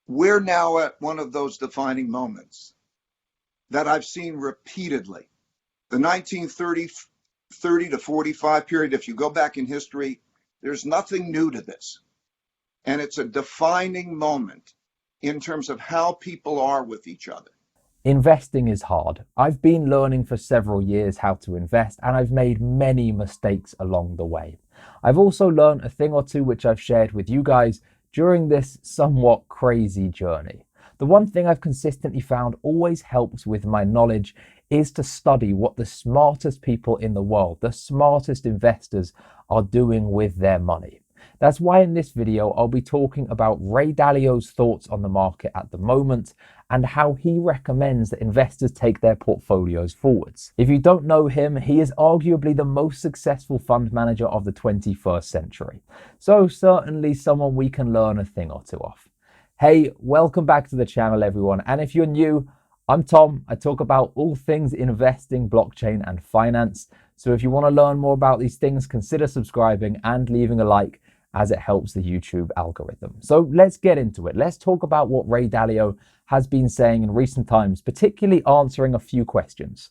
We're now at one of those defining moments that I've seen repeatedly. The 1930 to 45 period, if you go back in history, there's nothing new to this. And it's a defining moment in terms of how people are with each other. Investing is hard. I've been learning for several years how to invest, and I've made many mistakes along the way. I've also learned a thing or two which I've shared with you guys during this somewhat crazy journey. The one thing I've consistently found always helps with my knowledge is to study what the smartest people in the world, the smartest investors, are doing with their money. That's why in this video, I'll be talking about Ray Dalio's thoughts on the market at the moment and how he recommends that investors take their portfolios forwards. If you don't know him, he is arguably the most successful fund manager of the 21st century. So certainly someone we can learn a thing or two off. Hey, welcome back to the channel, everyone. And if you're new, I'm Tom. I talk about all things investing, blockchain, and finance. So if you want to learn more about these things, consider subscribing and leaving a like, as it helps the YouTube algorithm. So let's get into it. Let's talk about what Ray Dalio has been saying in recent times, particularly answering a few questions.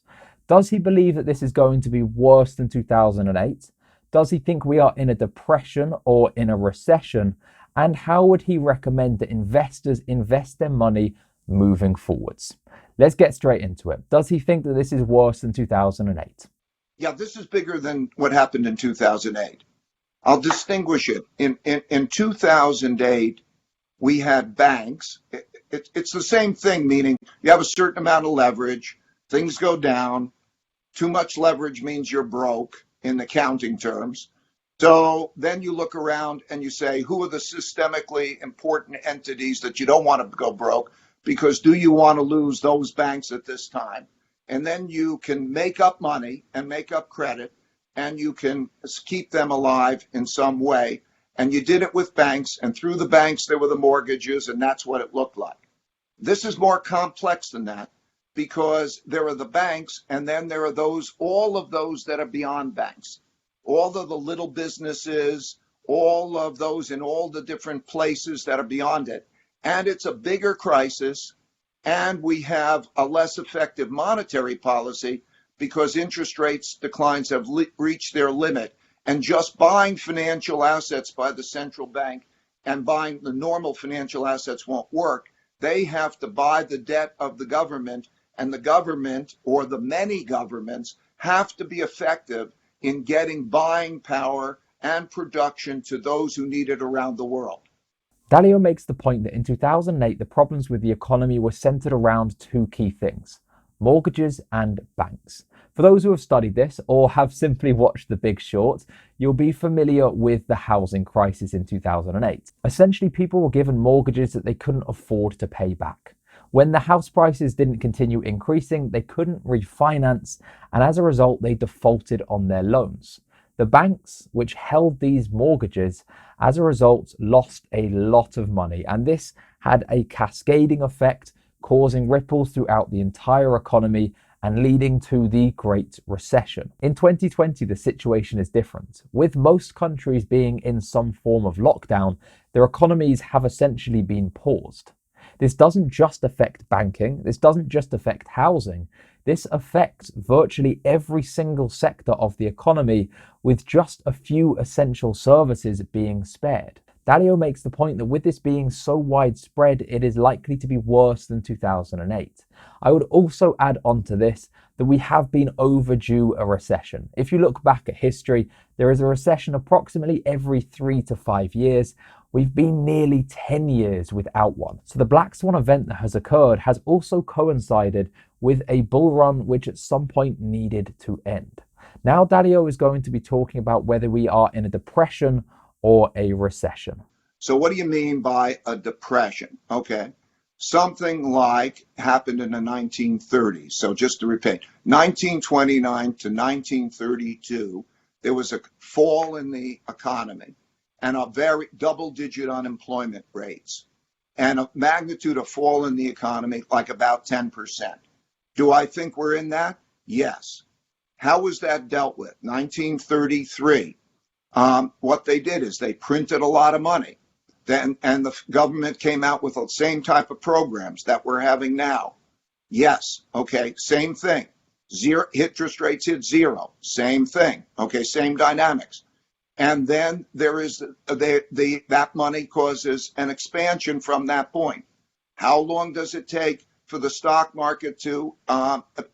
Does he believe that this is going to be worse than 2008? Does he think we are in a depression or in a recession? And how would he recommend that investors invest their money moving forwards? Let's get straight into it. Does he think that this is worse than 2008? Yeah, this is bigger than what happened in 2008. I'll distinguish it. In 2008, we had banks. It's the same thing, meaning you have a certain amount of leverage, things go down. Too much leverage means you're broke in accounting terms. So then you look around and you say, who are the systemically important entities that you don't want to go broke? Because do you want to lose those banks at this time? And then you can make up money and make up credit, and you can keep them alive in some way. And you did it with banks, and through the banks, there were the mortgages, and that's what it looked like. This is more complex than that, because there are the banks, and then there are all of those that are beyond banks. All of the little businesses, all of those in all the different places that are beyond it. And it's a bigger crisis, and we have a less effective monetary policy because interest rates declines have reached their limit, and just buying financial assets by the central bank and buying the normal financial assets won't work. They have to buy the debt of the government, and the government, or the many governments, have to be effective in getting buying power and production to those who need it around the world. Dalio makes the point that in 2008, the problems with the economy were centered around two key things: mortgages and banks. For those who have studied this or have simply watched The Big Short, you'll be familiar with the housing crisis in 2008. Essentially, people were given mortgages that they couldn't afford to pay back. When the house prices didn't continue increasing, they couldn't refinance, and as a result, they defaulted on their loans. The banks, which held these mortgages, as a result, lost a lot of money, and this had a cascading effect, causing ripples throughout the entire economy and leading to the Great Recession. In 2020, the situation is different. With most countries being in some form of lockdown, their economies have essentially been paused. This doesn't just affect banking, this doesn't just affect housing, this affects virtually every single sector of the economy, with just a few essential services being spared. Dalio makes the point that with this being so widespread, it is likely to be worse than 2008. I would also add on to this that we have been overdue a recession. If you look back at history, there is a recession approximately every 3 to 5 years. We've been nearly 10 years without one. So the Black Swan event that has occurred has also coincided with a bull run which at some point needed to end. Now Dalio is going to be talking about whether we are in a depression or a recession. So what do you mean by a depression? Okay. Something like happened in the 1930s. So just to repeat, 1929 to 1932, there was a fall in the economy and a very double-digit unemployment rates and a magnitude of fall in the economy like about 10%. Do I think we're in that? Yes. How was that dealt with? 1933. What they did is they printed a lot of money. then and the government came out with the same type of programs that we're having now. Yes, okay, same thing. Zero interest rates hit zero, same thing. Okay, same dynamics. And then there is that money causes an expansion from that point. How long does it take for the stock market to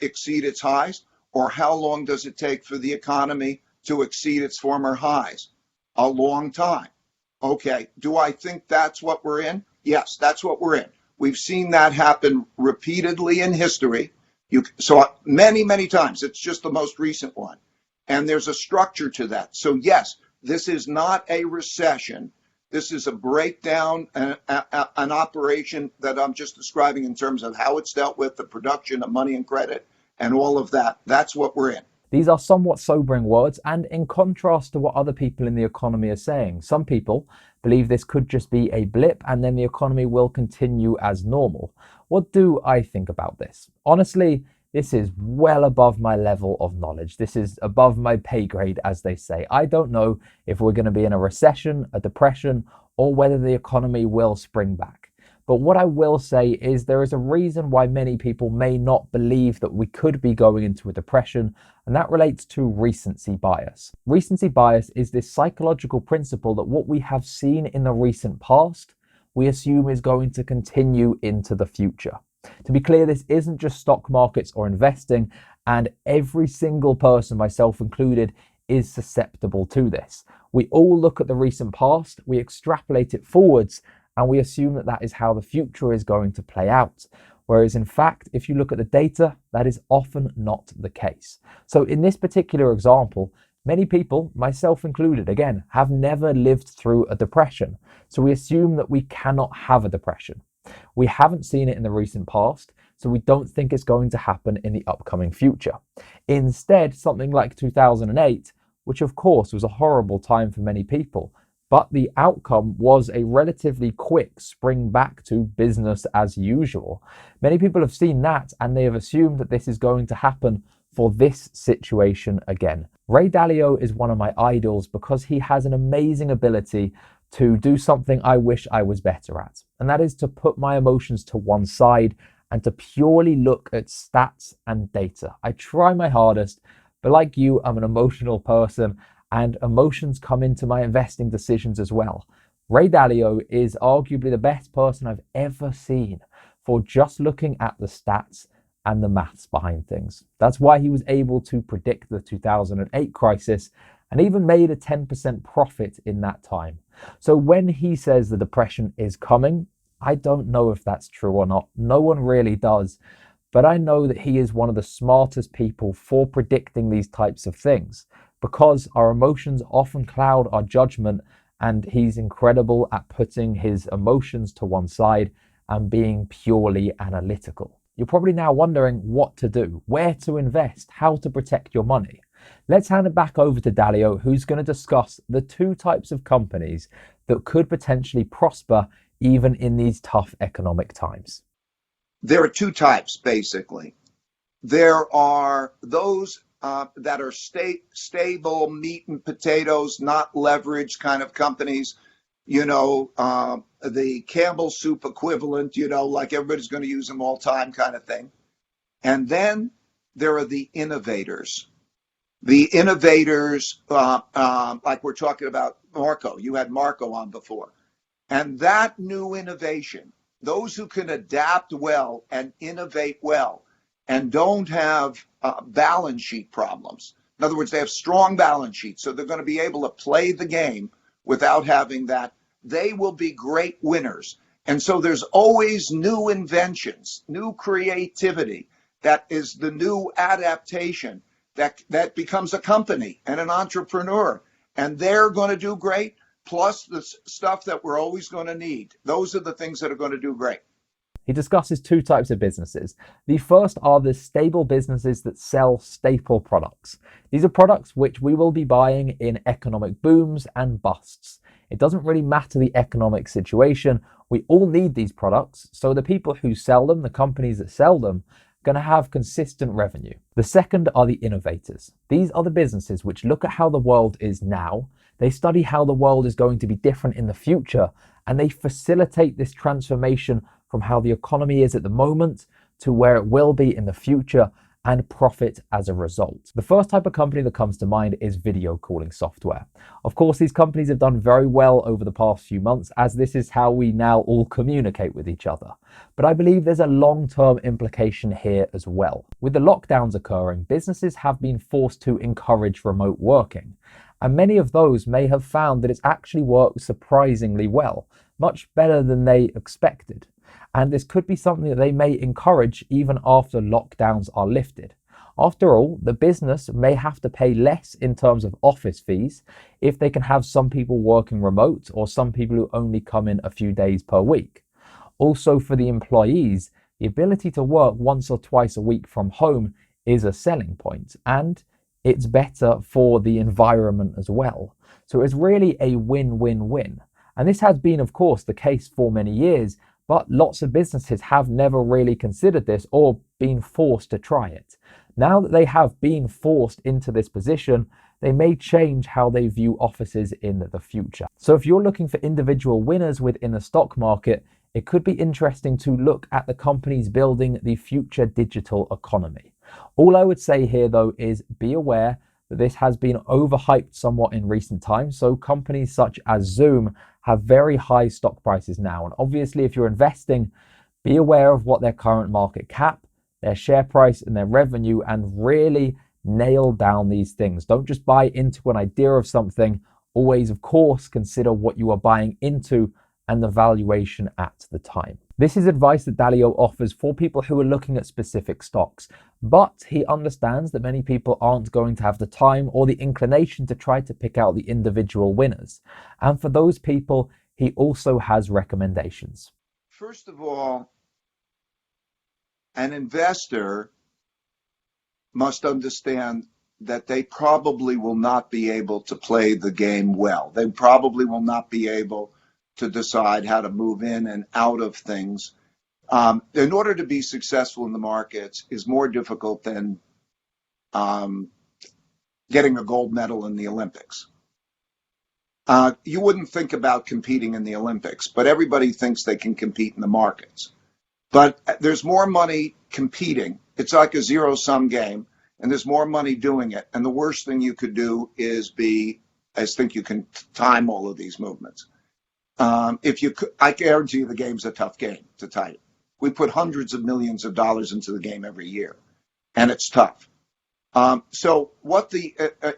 exceed its highs? Or how long does it take for the economy to exceed its former highs? A long time. Okay, do I think that's what we're in? Yes, that's what we're in. We've seen that happen repeatedly in history. So many, many times. It's just the most recent one. And there's a structure to that. So yes, this is not a recession. This is a breakdown, an operation that I'm just describing in terms of how it's dealt with, the production of money and credit, and all of that. That's what we're in. These are somewhat sobering words, and in contrast to what other people in the economy are saying. Some people believe this could just be a blip and then the economy will continue as normal. What do I think about this? Honestly, this is well above my level of knowledge. This is above my pay grade, as they say. I don't know if we're going to be in a recession, a depression, or whether the economy will spring back. But what I will say is there is a reason why many people may not believe that we could be going into a depression, and that relates to recency bias. Recency bias is this psychological principle that what we have seen in the recent past, we assume is going to continue into the future. To be clear, this isn't just stock markets or investing, and every single person, myself included, is susceptible to this. We all look at the recent past, we extrapolate it forwards, and we assume that that is how the future is going to play out. Whereas in fact, if you look at the data, that is often not the case. So in this particular example, many people, myself included, again, have never lived through a depression. So we assume that we cannot have a depression. We haven't seen it in the recent past, so we don't think it's going to happen in the upcoming future. Instead, something like 2008, which of course was a horrible time for many people, but the outcome was a relatively quick spring back to business as usual. Many people have seen that and they have assumed that this is going to happen for this situation again. Ray Dalio is one of my idols because he has an amazing ability to do something I wish I was better at, and that is to put my emotions to one side and to purely look at stats and data. I try my hardest, but like you, I'm an emotional person, and emotions come into my investing decisions as well. Ray Dalio is arguably the best person I've ever seen for just looking at the stats and the maths behind things. That's why he was able to predict the 2008 crisis and even made a 10% profit in that time. So when he says the depression is coming, I don't know if that's true or not. No one really does. But I know that he is one of the smartest people for predicting these types of things, because our emotions often cloud our judgment, and he's incredible at putting his emotions to one side and being purely analytical. You're probably now wondering what to do, where to invest, how to protect your money. Let's hand it back over to Dalio, who's going to discuss the two types of companies that could potentially prosper even in these tough economic times. There are two types, basically. There are those that are stable meat and potatoes, not leveraged kind of companies, the Campbell soup equivalent, like everybody's going to use them all time kind of thing. And then there are the innovators. The innovators, like we're talking about Marco, you had Marco on before. And that new innovation, those who can adapt well and innovate well and don't have balance sheet problems. In other words, they have strong balance sheets, so they're going to be able to play the game without having that. They will be great winners. And so there's always new inventions, new creativity. That is the new adaptation that becomes a company and an entrepreneur. And they're going to do great, plus the stuff that we're always going to need. Those are the things that are going to do great. He discusses two types of businesses. The first are the stable businesses that sell staple products. These are products which we will be buying in economic booms and busts. It doesn't really matter the economic situation. We all need these products, so the people who sell them, the companies that sell them, are going to have consistent revenue. The second are the innovators. These are the businesses which look at how the world is now. They study how the world is going to be different in the future, and they facilitate this transformation from how the economy is at the moment to where it will be in the future, and profit as a result. The first type of company that comes to mind is video calling software. Of course, these companies have done very well over the past few months, as this is how we now all communicate with each other. But I believe there's a long-term implication here as well. With the lockdowns occurring, businesses have been forced to encourage remote working. And many of those may have found that it's actually worked surprisingly well, much better than they expected. And this could be something that they may encourage even after lockdowns are lifted. After all, the business may have to pay less in terms of office fees if they can have some people working remote or some people who only come in a few days per week. Also, for the employees, the ability to work once or twice a week from home is a selling point, and it's better for the environment as well. So it's really a win-win-win. And this has been, of course, the case for many years, but lots of businesses have never really considered this or been forced to try it. Now that they have been forced into this position, they may change how they view offices in the future. So if you're looking for individual winners within the stock market, it could be interesting to look at the companies building the future digital economy. All I would say here, though, is be aware that this has been overhyped somewhat in recent times. So companies such as Zoom have very high stock prices now. And obviously, if you're investing, be aware of what their current market cap, their share price, and their revenue, and really nail down these things. Don't just buy into an idea of something. Always, of course, consider what you are buying into and the valuation at the time. This is advice that Dalio offers for people who are looking at specific stocks, but he understands that many people aren't going to have the time or the inclination to try to pick out the individual winners. And for those people, he also has recommendations. First of all, an investor must understand that they probably will not be able to play the game well. They probably will not be able to decide how to move in and out of things. In order to be successful in the markets is more difficult than getting a gold medal in the Olympics. You wouldn't think about competing in the Olympics, but everybody thinks they can compete in the markets. But there's more money competing. It's like a zero-sum game, and there's more money doing it. And the worst thing you could do is think you can time all of these movements. I guarantee you the game's a tough game to time. We put hundreds of millions of dollars into the game every year, and it's tough. So what the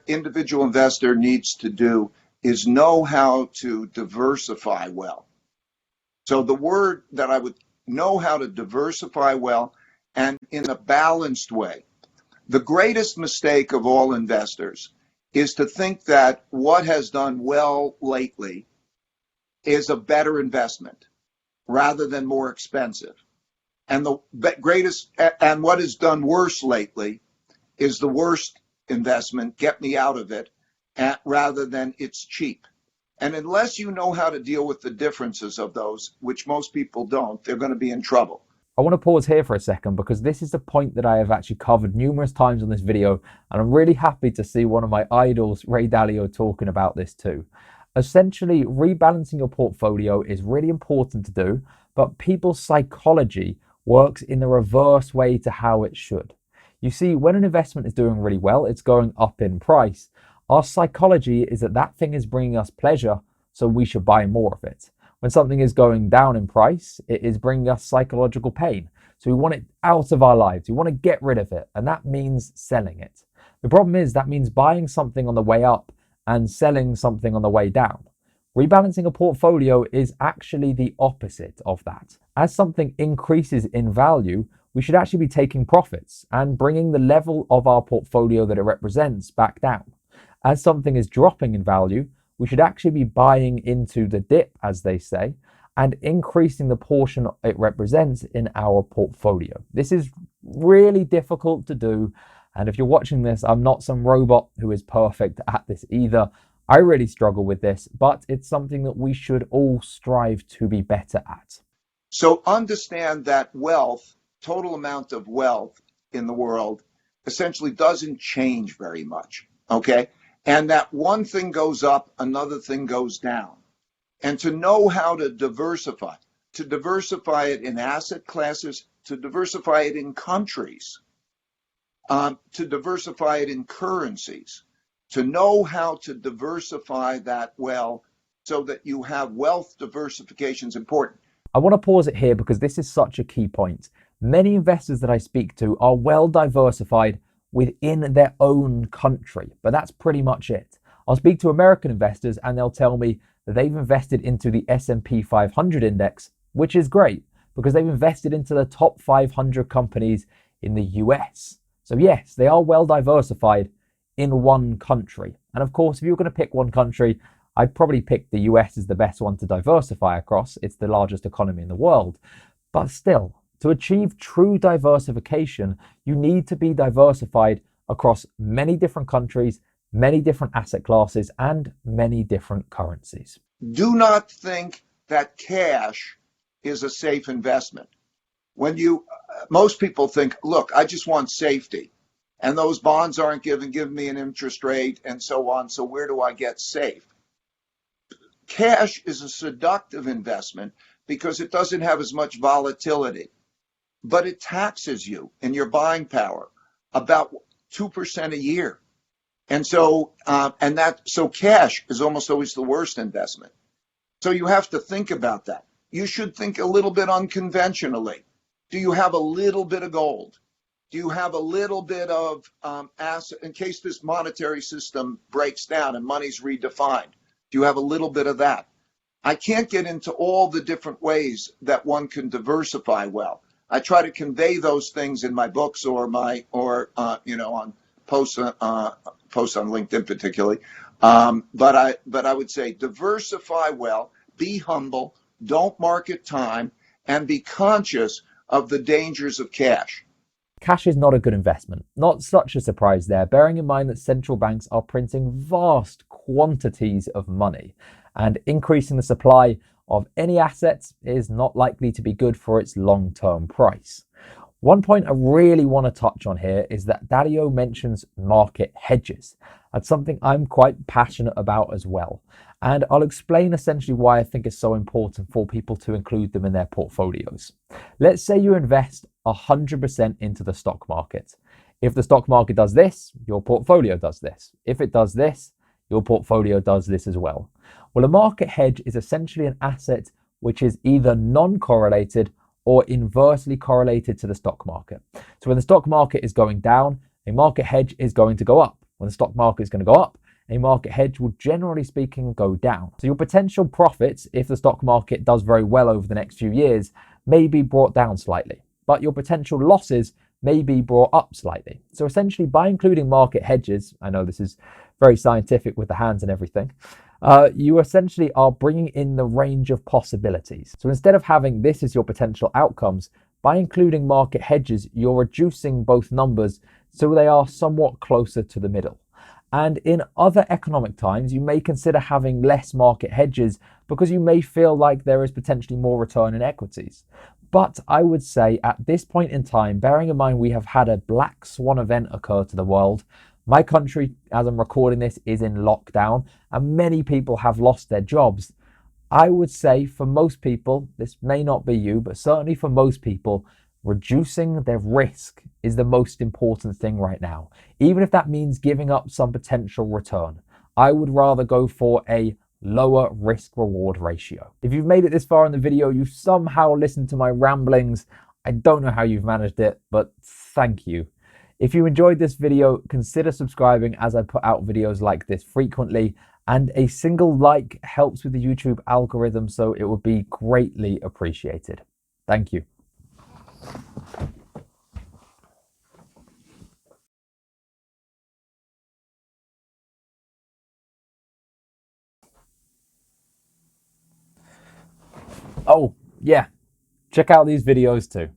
individual investor needs to do is know how to diversify well. So the word that I would know how to diversify well and in a balanced way. The greatest mistake of all investors is to think that what has done well lately is a better investment rather than more expensive. And and what has done worse lately is the worst investment, get me out of it, rather than it's cheap. And unless you know how to deal with the differences of those, which most people don't, they're going to be in trouble. I want to pause here for a second because this is a point that I have actually covered numerous times on this video, and I'm really happy to see one of my idols, Ray Dalio, talking about this too. Essentially, rebalancing your portfolio is really important to do, but people's psychology works in the reverse way to how it should. You see, when an investment is doing really well, it's going up in price. Our psychology is that that thing is bringing us pleasure, so we should buy more of it. When something is going down in price, it is bringing us psychological pain. So we want it out of our lives. We want to get rid of it, and that means selling it. The problem is that means buying something on the way up and selling something on the way down. Rebalancing a portfolio is actually the opposite of that. As something increases in value, we should actually be taking profits and bringing the level of our portfolio that it represents back down. As something is dropping in value, we should actually be buying into the dip, as they say, and increasing the portion it represents in our portfolio. This is really difficult to do. And if you're watching this, I'm not some robot who is perfect at this either. I really struggle with this, but it's something that we should all strive to be better at. So understand that wealth, total amount of wealth in the world, essentially doesn't change very much, okay? and that one thing goes up, another thing goes down. And to know how to diversify it in asset classes, to diversify it in countries, to diversify it in currencies, to know how to diversify that well so that you have wealth diversification is important. I want to pause it here because this is such a key point. Many investors that I speak to are well diversified within their own country, but that's pretty much it. I'll speak to American investors and they'll tell me that they've invested into the S&P 500 index, which is great because they've invested into the top 500 companies in the US. So yes, they are well diversified in one country. And of course, if you're going to pick one country, I'd probably pick the US as the best one to diversify across. It's the largest economy in the world. But still, to achieve true diversification, you need to be diversified across many different countries, many different asset classes, and many different currencies. Do not think that cash is a safe investment. Most people think, look, I just want safety. And those bonds aren't giving me an interest rate and so on. So where do I get safe? Cash is a seductive investment because it doesn't have as much volatility, but it taxes you in your buying power about 2% a year. And so, so cash is almost always the worst investment. So you have to think about that. You should think a little bit unconventionally. Do you have a little bit of gold? Do you have a little bit of asset in case this monetary system breaks down and money's redefined? Do you have a little bit of that? I can't get into all the different ways that one can diversify well. I try to convey those things in my books or on posts on LinkedIn particularly. But I would say diversify well, be humble, don't market time, and be conscious of the dangers of cash. Cash is not a good investment. Not such a surprise there, bearing in mind that central banks are printing vast quantities of money, and increasing the supply of any assets is not likely to be good for its long-term price. One point I really want to touch on here is that Dalio mentions market hedges. That's something I'm quite passionate about as well. And I'll explain essentially why I think it's so important for people to include them in their portfolios. Let's say you invest 100% into the stock market. If the stock market does this, your portfolio does this. If it does this, your portfolio does this as well. Well, a market hedge is essentially an asset which is either non-correlated or inversely correlated to the stock market. So when the stock market is going down, a market hedge is going to go up. When the stock market is going to go up, a market hedge will generally speaking go down. So your potential profits, if the stock market does very well over the next few years, may be brought down slightly, but your potential losses may be brought up slightly. So essentially, by including market hedges, I know this is very scientific with the hands and everything, you essentially are bringing in the range of possibilities. So instead of having this as your potential outcomes, by including market hedges, you're reducing both numbers so they are somewhat closer to the middle. And in other economic times, you may consider having less market hedges because you may feel like there is potentially more return in equities. But I would say at this point in time, bearing in mind we have had a black swan event occur to the world, my country, as I'm recording this, is in lockdown and many people have lost their jobs. I would say for most people, this may not be you, but certainly for most people, reducing their risk is the most important thing right now. Even if that means giving up some potential return, I would rather go for a lower risk reward ratio. If you've made it this far in the video, you've somehow listened to my ramblings. I don't know how you've managed it, but thank you. If you enjoyed this video, consider subscribing as I put out videos like this frequently, and a single like helps with the YouTube algorithm, so it would be greatly appreciated. Thank you. Oh, yeah, check out these videos too.